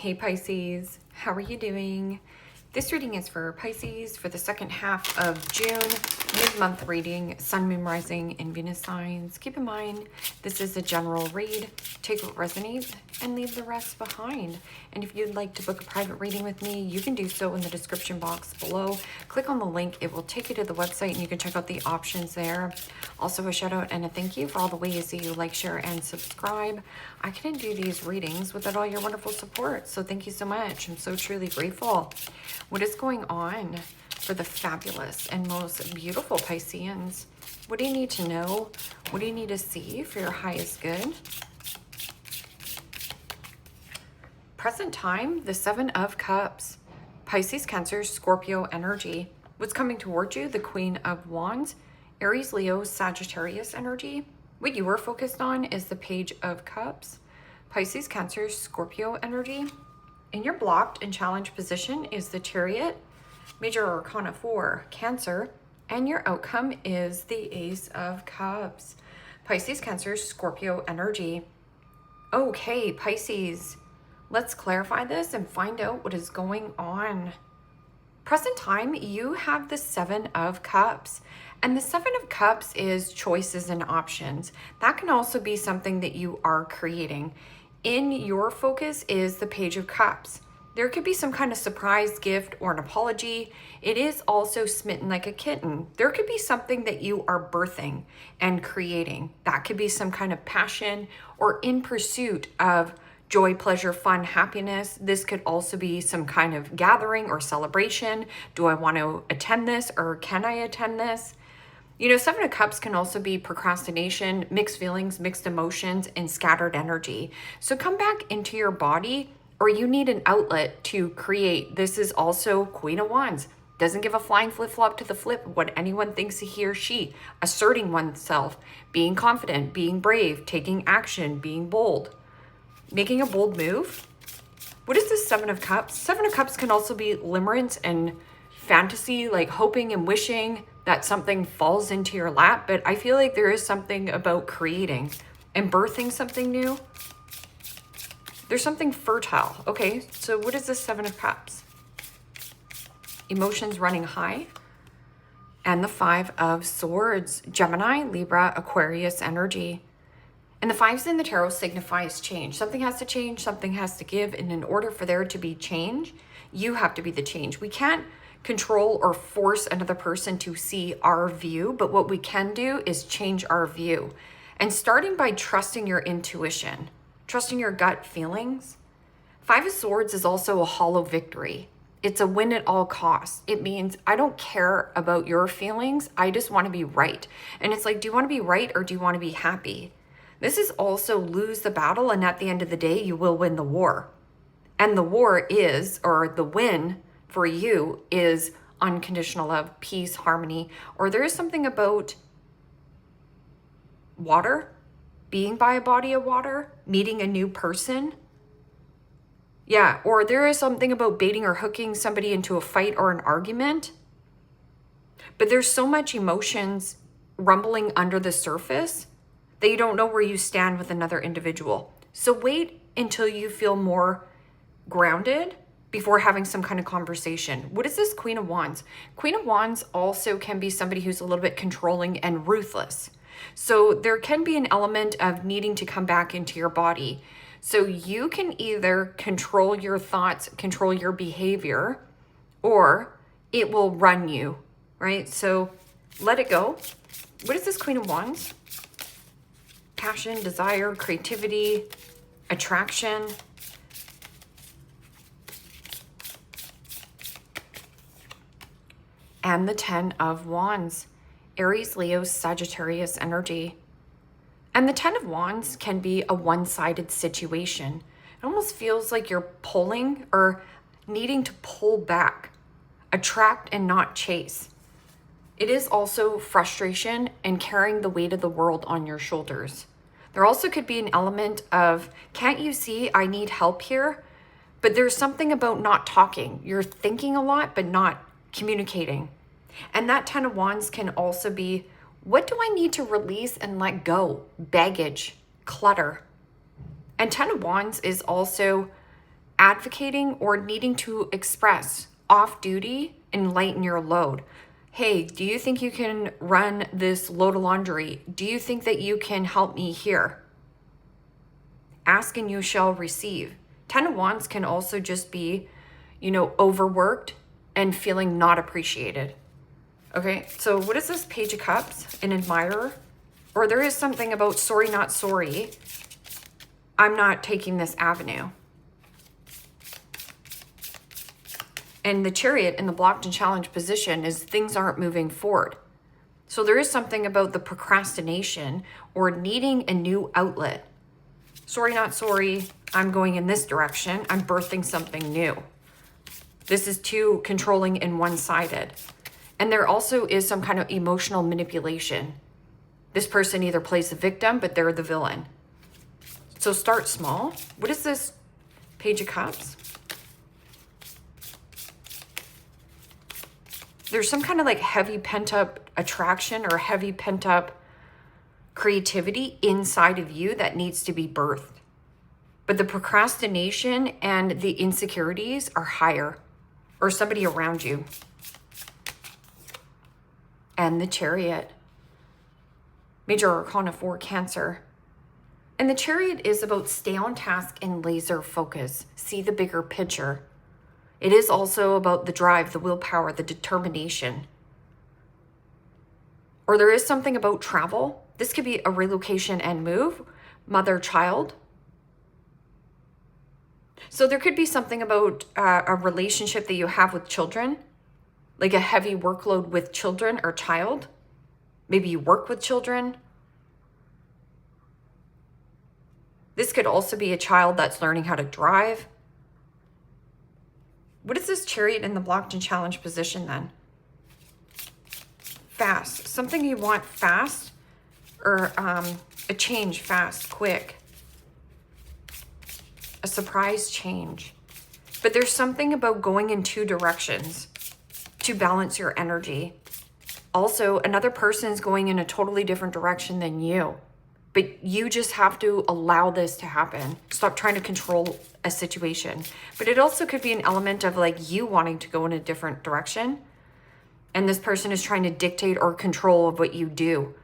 Hey Pisces, how are you doing? This reading is for Pisces for the second half of June, mid-month reading, Sun, Moon, Rising, and Venus signs. Keep in mind, this is a general read. Take what resonates and leave the rest behind. And if you'd like to book a private reading with me, you can do so in the description box below. Click on the link. It will take you to the website and you can check out the options there. Also a shout out and a thank you for all the ways that you like, share, and subscribe. I couldn't do these readings without all your wonderful support. So thank you so much. I'm so truly grateful. What is going on for the fabulous and most beautiful Pisceans? What do you need to know? What do you need to see for your highest good? Present time, the Seven of Cups. Pisces, Cancer, Scorpio energy. What's coming towards you? The Queen of Wands. Aries, Leo, Sagittarius energy. What you are focused on is the Page of Cups. Pisces, Cancer, Scorpio energy. In your blocked and challenged position is the Chariot, Major Arcana 4, Cancer, and your outcome is the Ace of Cups. Pisces, Cancer, Scorpio energy. Okay, Pisces, let's clarify this and find out what is going on. Present time, you have the Seven of Cups. And the Seven of Cups is choices and options. That can also be something that you are creating. In your focus is the Page of Cups. There could be some kind of surprise gift or an apology. It is also smitten like a kitten. There could be something that you are birthing and creating. That could be some kind of passion or in pursuit of joy, pleasure, fun, happiness. This could also be some kind of gathering or celebration. Do I want to attend this or can I attend this? You know, Seven of Cups can also be procrastination, mixed feelings, mixed emotions, and scattered energy. So come back into your body, or you need an outlet to create. This is also Queen of Wands. Doesn't give a flying flip-flop to the flip what anyone thinks he or she. Asserting oneself, being confident, being brave, taking action, being bold. Making a bold move. What is this Seven of Cups? Seven of Cups can also be limerence and fantasy, like hoping and wishing that something falls into your lap, but I feel like there is something about creating and birthing something new. There's something fertile. Okay, so what is this Seven of Cups? Emotions running high. And the Five of Swords, Gemini, Libra, Aquarius energy. And the fives in the tarot signifies change. Something has to change, something has to give, and in order for there to be change, you have to be the change. We can't control or force another person to see our view, but what we can do is change our view. And starting by trusting your intuition, trusting your gut feelings. Five of Swords is also a hollow victory. It's a win at all costs. It means I don't care about your feelings. I just want to be right. And it's like, do you want to be right or do you want to be happy? This is also lose the battle, and at the end of the day, you will win the war. And the war is, or the win for you is unconditional love, peace, harmony, or there is something about water, being by a body of water, meeting a new person. Yeah, or there is something about baiting or hooking somebody into a fight or an argument. But there's so much emotions rumbling under the surface that you don't know where you stand with another individual. So wait until you feel more grounded before having some kind of conversation. What is this Queen of Wands? Queen of Wands also can be somebody who's a little bit controlling and ruthless. So there can be an element of needing to come back into your body. So you can either control your thoughts, control your behavior, or it will run you, right? So let it go. What is this Queen of Wands? Passion, desire, creativity, attraction. And the Ten of Wands, Aries, Leo, Sagittarius energy. And the Ten of Wands can be a one-sided situation. It almost feels like you're pulling or needing to pull back, attract and not chase. It is also frustration and carrying the weight of the world on your shoulders. There also could be an element of, can't you see I need help here? But there's something about not talking. You're thinking a lot, but not communicating. And that Ten of Wands can also be, what do I need to release and let go? Baggage, clutter. And Ten of Wands is also advocating or needing to express off duty and lighten your load. Hey, do you think you can run this load of laundry? Do you think that you can help me here? Ask and you shall receive. 10 of Wands can also just be, overworked and feeling not appreciated. Okay, so what is this Page of Cups? An admirer? Or there is something about sorry, not sorry. I'm not taking this avenue. And the Chariot in the blocked and challenged position is things aren't moving forward. So there is something about the procrastination or needing a new outlet. Sorry, not sorry. I'm going in this direction. I'm birthing something new. This is too controlling and one-sided. And there also is some kind of emotional manipulation. This person either plays the victim, but they're the villain. So start small. What is this Page of Cups? There's some kind of like heavy pent-up attraction or heavy pent-up creativity inside of you that needs to be birthed. But the procrastination and the insecurities are higher, or somebody around you. And the Chariot. Major Arcana 4, Cancer. And the Chariot is about stay on task and laser focus. See the bigger picture. It is also about the drive, the willpower, the determination. Or there is something about travel. This could be a relocation and move, mother-child. So there could be something about a relationship that you have with children, like a heavy workload with children or child. Maybe you work with children. This could also be a child that's learning how to drive. What is this Chariot in the blocked and challenged position then? Fast. Something you want fast, or a change fast, quick. A surprise change. But there's something about going in two directions to balance your energy. Also, another person is going in a totally different direction than you. But you just have to allow this to happen. Stop trying to control a situation. But it also could be an element of like you wanting to go in a different direction. And this person is trying to dictate or control of what you do.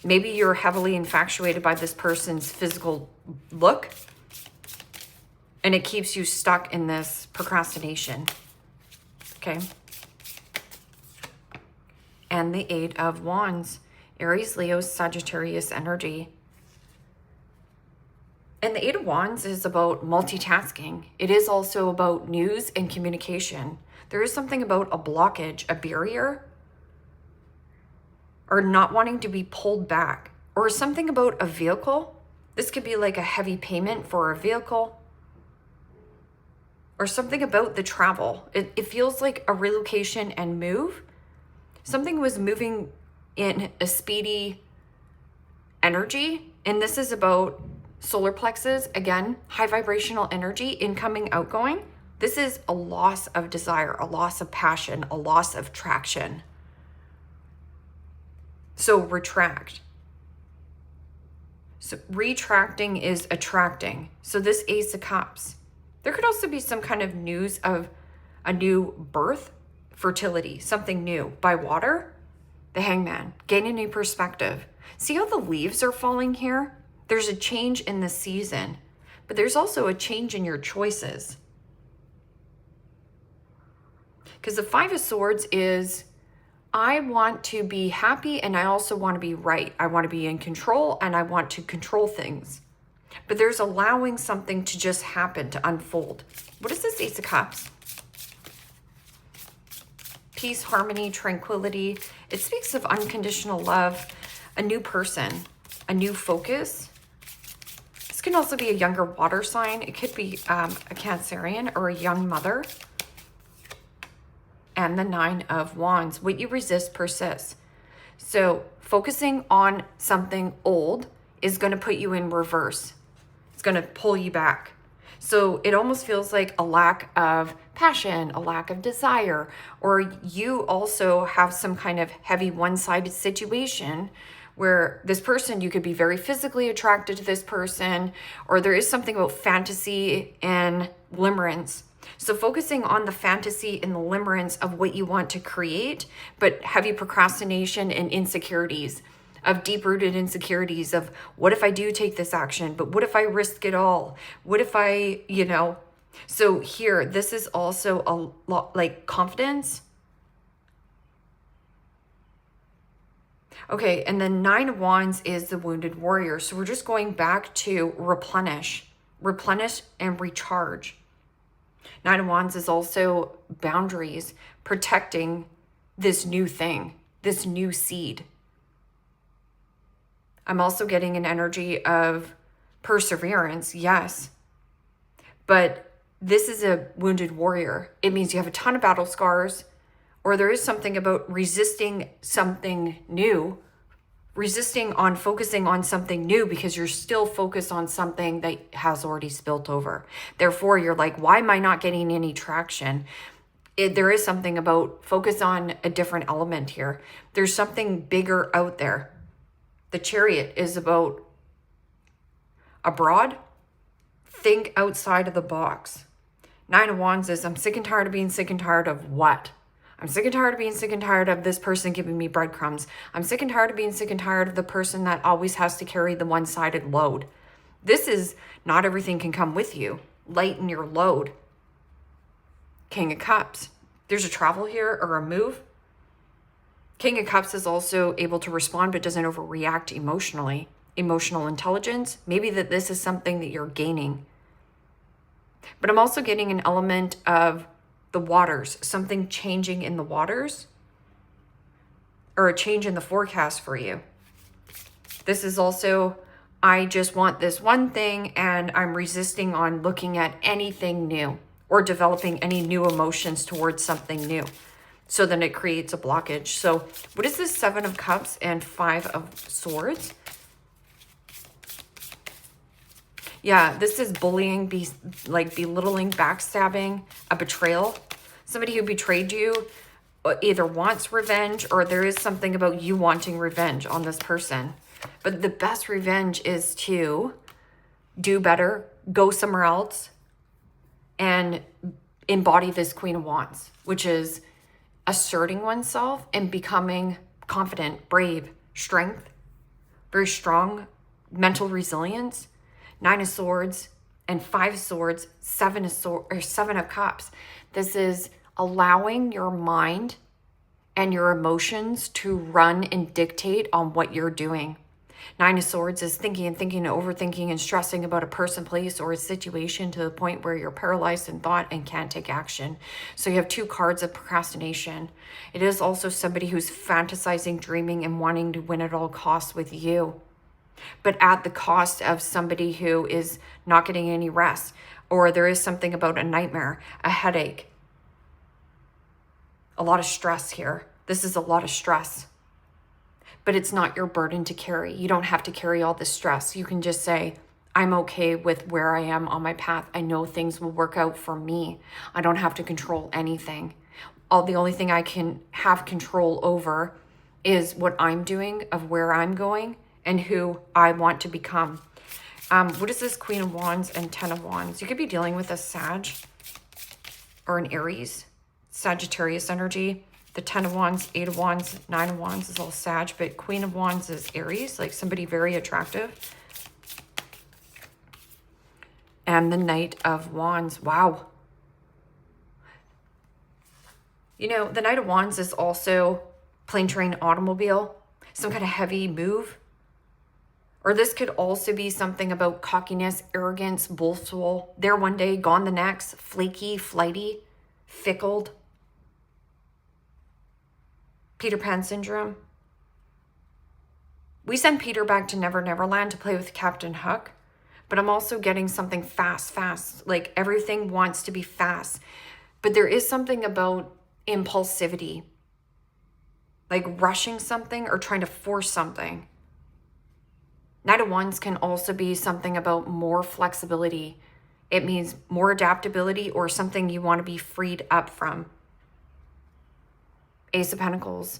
Maybe you're heavily infatuated by this person's physical look. And it keeps you stuck in this procrastination. Okay. And the Eight of Wands. Aries, Leo, Sagittarius energy. And the Eight of Wands is about multitasking. It is also about news and communication. There is something about a blockage, a barrier, or not wanting to be pulled back, or something about a vehicle. This could be like a heavy payment for a vehicle, or something about the travel. It feels like a relocation and move. Something was moving in a speedy energy, and this is about solar plexus, again, high vibrational energy, incoming, outgoing. This is a loss of desire, a loss of passion, a loss of traction. So retract. So retracting is attracting. So this Ace of Cups. There could also be some kind of news of a new birth, fertility, something new by water. The Hangman, gain a new perspective. See how the leaves are falling here? There's a change in the season, but there's also a change in your choices. Because the Five of Swords is, I want to be happy and I also want to be right. I want to be in control and I want to control things. But there's allowing something to just happen, to unfold. What is this Ace of Cups? Peace, harmony, tranquility. It speaks of unconditional love, a new person, a new focus. This can also be a younger water sign. It could be a Cancerian or a young mother. And the Nine of Wands. What you resist persists. So focusing on something old is going to put you in reverse. It's going to pull you back. So it almost feels like a lack of passion, a lack of desire, or you also have some kind of heavy one-sided situation where this person, you could be very physically attracted to this person, or there is something about fantasy and limerence. So focusing on the fantasy and the limerence of what you want to create, but heavy procrastination and insecurities, of deep-rooted insecurities of, what if I do take this action, but what if I risk it all? What if I, So here, this is also a lot like confidence. Okay, and then 9 of Wands is the wounded warrior. So we're just going back to replenish and recharge. 9 of Wands is also boundaries, protecting this new thing, this new seed. I'm also getting an energy of perseverance, yes. But this is a wounded warrior. It means you have a ton of battle scars, or there is something about resisting something new, resisting on focusing on something new because you're still focused on something that has already spilt over. Therefore, you're like, why am I not getting any traction? There is something about focus on a different element here. There's something bigger out there. The Chariot is about abroad. Think outside of the box. 9 of Wands is, I'm sick and tired of being sick and tired of what? I'm sick and tired of being sick and tired of this person giving me breadcrumbs. I'm sick and tired of being sick and tired of the person that always has to carry the one-sided load. This is not everything can come with you. Lighten your load. King of Cups. There's a travel here or a move. King of Cups is also able to respond but doesn't overreact emotionally. Emotional intelligence. Maybe that this is something that you're gaining. But I'm also getting an element of the waters, something changing in the waters, or a change in the forecast for you. This is also, I just want this one thing and I'm resisting on looking at anything new or developing any new emotions towards something new. So then it creates a blockage. So what is this 7 of Cups and 5 of Swords? Yeah, this is bullying, belittling, backstabbing, a betrayal. Somebody who betrayed you either wants revenge, or there is something about you wanting revenge on this person. But the best revenge is to do better, go somewhere else, and embody this Queen of Wands, which is asserting oneself and becoming confident, brave, strength, very strong, mental resilience. 9 of Swords and 5 of Swords, 7 of Cups. This is allowing your mind and your emotions to run and dictate on what you're doing. 9 of Swords is thinking and overthinking and stressing about a person, place, or a situation to the point where you're paralyzed in thought and can't take action. So you have 2 cards of procrastination. It is also somebody who's fantasizing, dreaming, and wanting to win at all costs with you, but at the cost of somebody who is not getting any rest, or there is something about a nightmare, a headache, a lot of stress here. This is a lot of stress, but it's not your burden to carry. You don't have to carry all this stress. You can just say, I'm okay with where I am on my path. I know things will work out for me. I don't have to control anything. The only thing I can have control over is what I'm doing, of where I'm going, and who I want to become. What is this Queen of Wands and 10 of Wands? You could be dealing with a Sag or an Aries, Sagittarius energy. The 10 of Wands, 8 of Wands, 9 of Wands is all Sag, but Queen of Wands is Aries, like somebody very attractive. And the Knight of Wands, wow. The Knight of Wands is also plane, train, automobile, some kind of heavy move. Or this could also be something about cockiness, arrogance, boastful, there one day, gone the next, flaky, flighty, fickled. Peter Pan syndrome. We send Peter back to Never Never Land to play with Captain Hook, but I'm also getting something fast. Like everything wants to be fast. But there is something about impulsivity, like rushing something or trying to force something. Knight of Wands can also be something about more flexibility. It means more adaptability or something you want to be freed up from. Ace of Pentacles.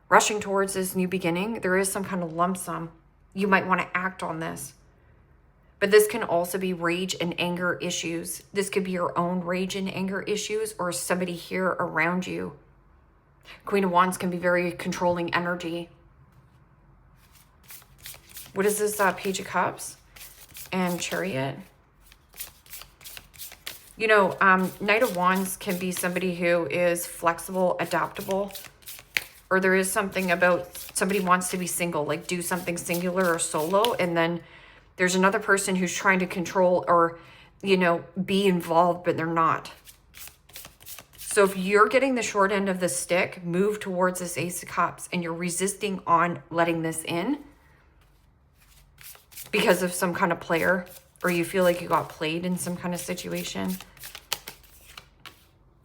rushing towards this new beginning. There is some kind of lump sum. You might want to act on this. But this can also be rage and anger issues. This could be your own rage and anger issues or somebody here around you. Queen of Wands can be very controlling energy. What is this Page of Cups and Chariot? You know, Knight of Wands can be somebody who is flexible, adaptable, or there is something about somebody wants to be single, like do something singular or solo, and then there's another person who's trying to control or, you know, be involved, but they're not. So if you're getting the short end of the stick, move towards this Ace of Cups and you're resisting on letting this in because of some kind of player, or you feel like you got played in some kind of situation.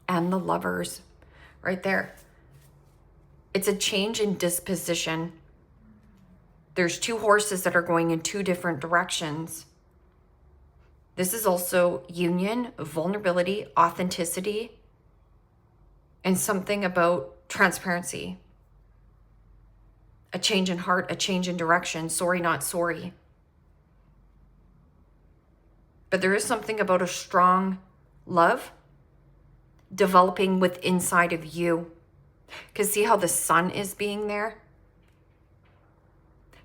And the Lovers right there. It's a change in disposition. There's two horses that are going in two different directions. This is also union, vulnerability, authenticity, and something about transparency. A change in heart, a change in direction. Sorry, not sorry. But there is something about a strong love developing with inside of you. Because see how the sun is being there?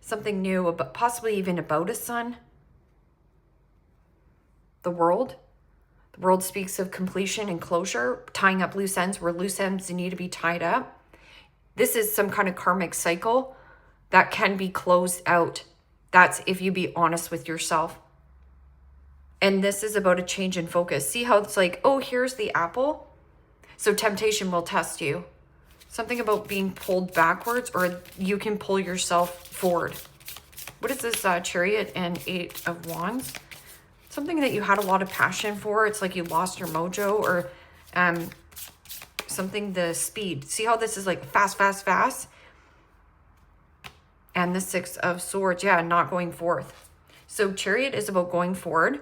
Something new, about, possibly even about a sun. The World. The World speaks of completion and closure, tying up loose ends where loose ends need to be tied up. This is some kind of karmic cycle that can be closed out. That's if you be honest with yourself. And this is about a change in focus. See how it's like, oh, here's the apple. So temptation will test you. Something about being pulled backwards, or you can pull yourself forward. What is this Chariot and Eight of Wands? Something that you had a lot of passion for. It's like you lost your mojo, or something, the speed. See how this is like fast, fast, fast? And the Six of Swords, yeah, not going forth. So Chariot is about going forward.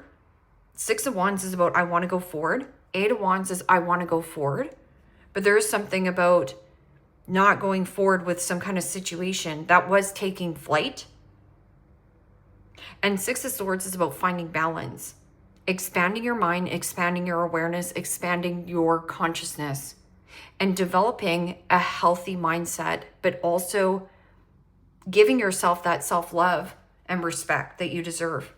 Six of Wands is about I want to go forward. Eight of Wands is I want to go forward. But there is something about not going forward with some kind of situation that was taking flight. And Six of Swords is about finding balance. Expanding your mind, expanding your awareness, expanding your consciousness. And developing a healthy mindset, but also giving yourself that self-love and respect that you deserve.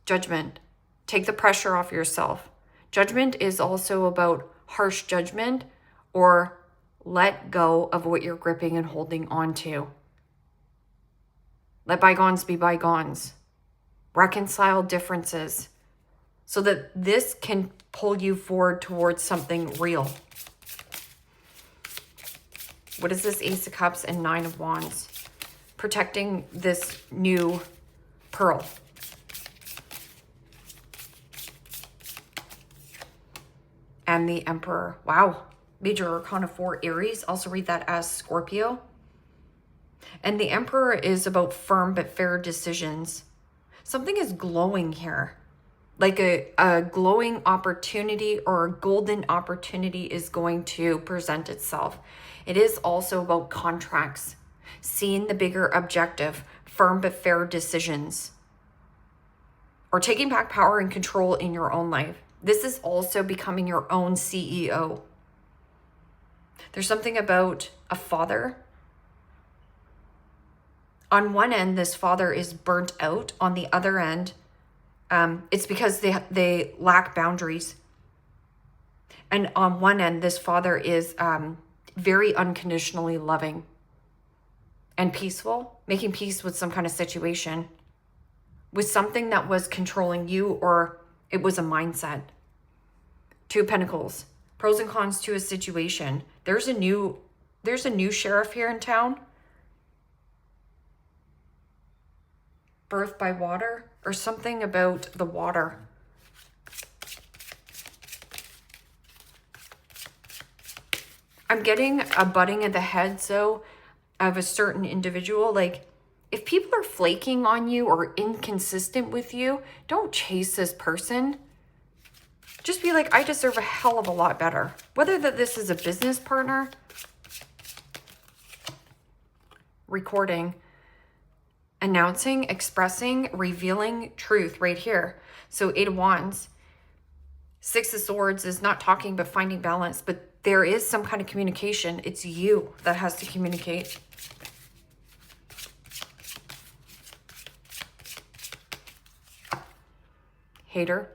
Judgment. Take the pressure off yourself. Judgment is also about harsh judgment, or let go of what you're gripping and holding on to. Let bygones be bygones. Reconcile differences so that this can pull you forward towards something real. What is this Ace of Cups and Nine of Wands? Protecting this new pearl. And the Emperor. Wow. Major Arcana 4, Aries. Also read that as Scorpio. And the Emperor is about firm but fair decisions. Something is glowing here. Like a glowing opportunity or a golden opportunity is going to present itself. It is also about contracts. Seeing the bigger objective. Firm but fair decisions. Or taking back power and control in your own life. This is also becoming your own CEO. There's something about a father. On one end, this father is burnt out. On the other end, it's because they lack boundaries. And on one end, this father is very unconditionally loving and peaceful, making peace with some kind of situation, with something that was controlling you, or it was a mindset. Two of Pentacles. Pros and cons to a situation. There's a new sheriff here in town. Birth by water, or something about the water. I'm getting a butting of the heads, though, of a certain individual. Like, if people are flaking on you or inconsistent with you, don't chase this person. Just be like, I deserve a hell of a lot better. Whether that this is a business partner, recording, announcing, expressing, revealing truth right here. So 8 of Wands. 6 of Swords is not talking, but finding balance. But there is some kind of communication. It's you that has to communicate. Hater.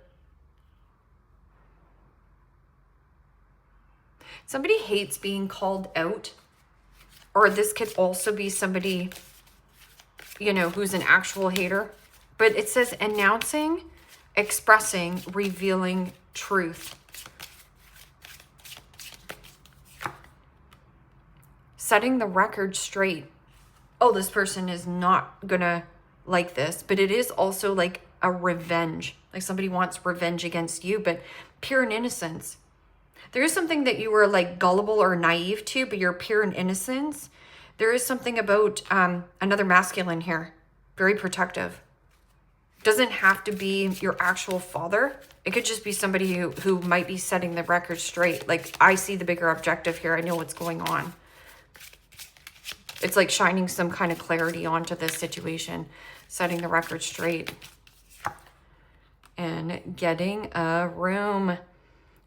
Somebody hates being called out. Or this could also be somebody, you know, who's an actual hater. But it says announcing, expressing, revealing truth. Setting the record straight. Oh, this person is not gonna like this, but it is also like a revenge. Like somebody wants revenge against you, but pure in innocence. There is something that you were like gullible or naive to, but you're pure in innocence. There is something about another masculine here. Very protective. Doesn't have to be your actual father. It could just be somebody who might be setting the record straight. Like, I see the bigger objective here. I know what's going on. It's like shining some kind of clarity onto this situation. Setting the record straight. And getting a room.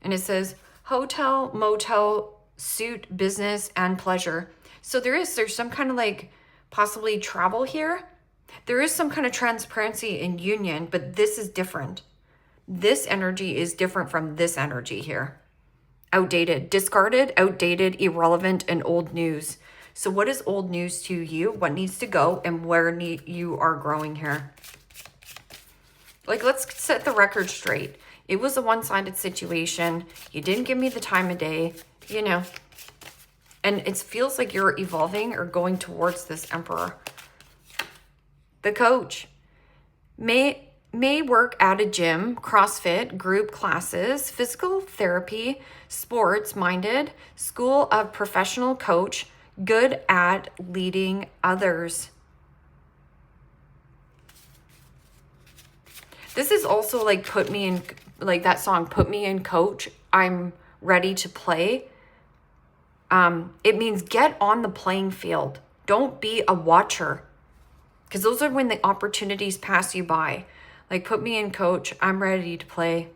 And it says hotel, motel, suit, business, and pleasure. So there's some kind of like possibly travel here. There is some kind of transparency in union, but this is different. This energy is different from this energy here. Outdated, discarded, outdated, irrelevant, and old news. So what is old news to you? What needs to go and where you are growing here? Like, let's set the record straight. It was a one-sided situation. You didn't give me the time of day, you know. And it feels like you're evolving or going towards this Emperor. The coach may work at a gym, CrossFit, group classes, physical therapy, sports minded, school of professional coach, good at leading others. This is also like put me in, like that song, Put Me in Coach, I'm ready to play. It means get on the playing field. Don't be a watcher. Because those are when the opportunities pass you by. Like, put me in coach, I'm ready to play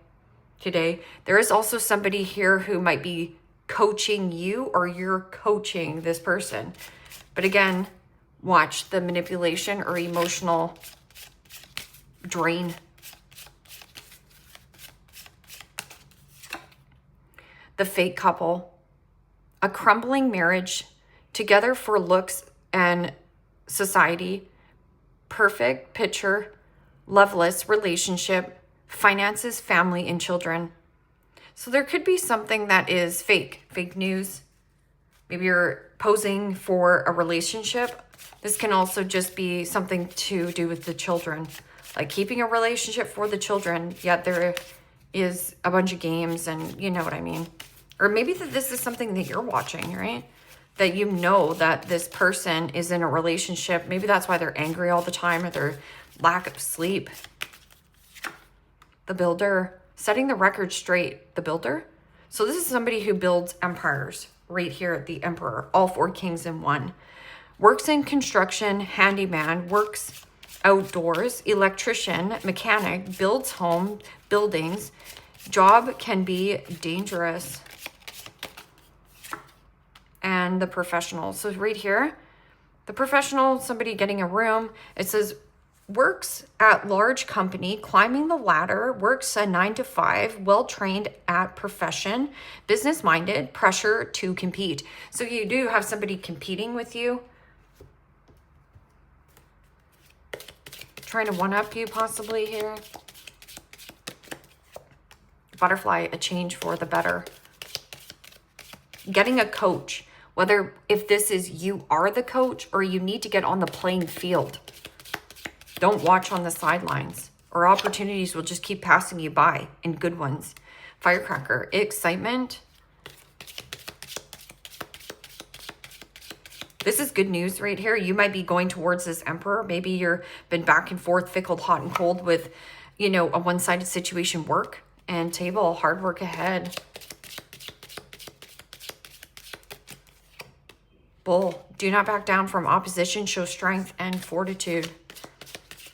today. There is also somebody here who might be coaching you or you're coaching this person. But again, watch the manipulation or emotional drain. The fake couple. A crumbling marriage, together for looks and society, perfect picture, loveless relationship, finances, family, and children. So there could be something that is fake news. Maybe you're posing for a relationship. This can also just be something to do with the children, like keeping a relationship for the children, yet there is a bunch of games and you know what I mean. Or maybe that this is something that you're watching, right? That you know that this person is in a relationship. Maybe that's why they're angry all the time or their lack of sleep. The builder, setting the record straight. The builder. So this is somebody who builds empires right here, the Emperor. All 4 kings in one. Works in construction, handyman, works outdoors, electrician, mechanic, builds home, buildings. Job can be dangerous. And the professional. So right here, the professional, somebody getting a room. It says works at large company, climbing the ladder, works a 9 to 5, well-trained at profession, business-minded, pressure to compete. So you do have somebody competing with you. Trying to one-up you possibly here. Butterfly, a change for the better. Getting a coach. Whether if this is you are the coach or you need to get on the playing field. Don't watch on the sidelines or opportunities will just keep passing you by and good ones. Firecracker, excitement. This is good news right here. You might be going towards this Emperor. Maybe you've been back and forth, fickle, hot and cold with, you know, a one-sided situation, work and table, hard work ahead. Bull, Do not back down from opposition. Show strength and fortitude.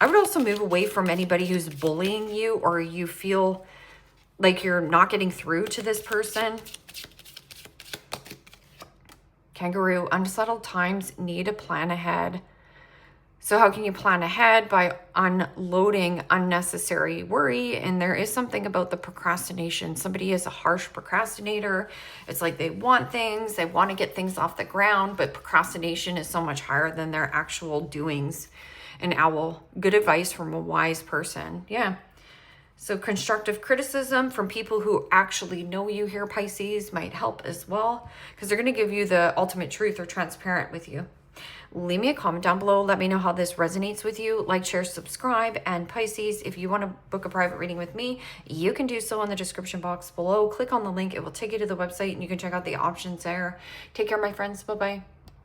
I would also move away from anybody who's bullying you or you feel like you're not getting through to this person. Kangaroo, unsettled times need a plan ahead. So how can you plan ahead? By unloading unnecessary worry. And there is something about the procrastination. Somebody is a harsh procrastinator. It's like they want things, they want to get things off the ground, but procrastination is so much higher than their actual doings. An owl, good advice from a wise person. Yeah. So constructive criticism from people who actually know you here, Pisces, might help as well, because they're going to give you the ultimate truth or transparent with you. Leave me a comment down below. Let me know how this resonates with you. Like, share, subscribe. And Pisces, if you want to book a private reading with me, you can do so in the description box below. Click on the link. It will take you to the website and you can check out the options there. Take care, my friends. Bye-bye.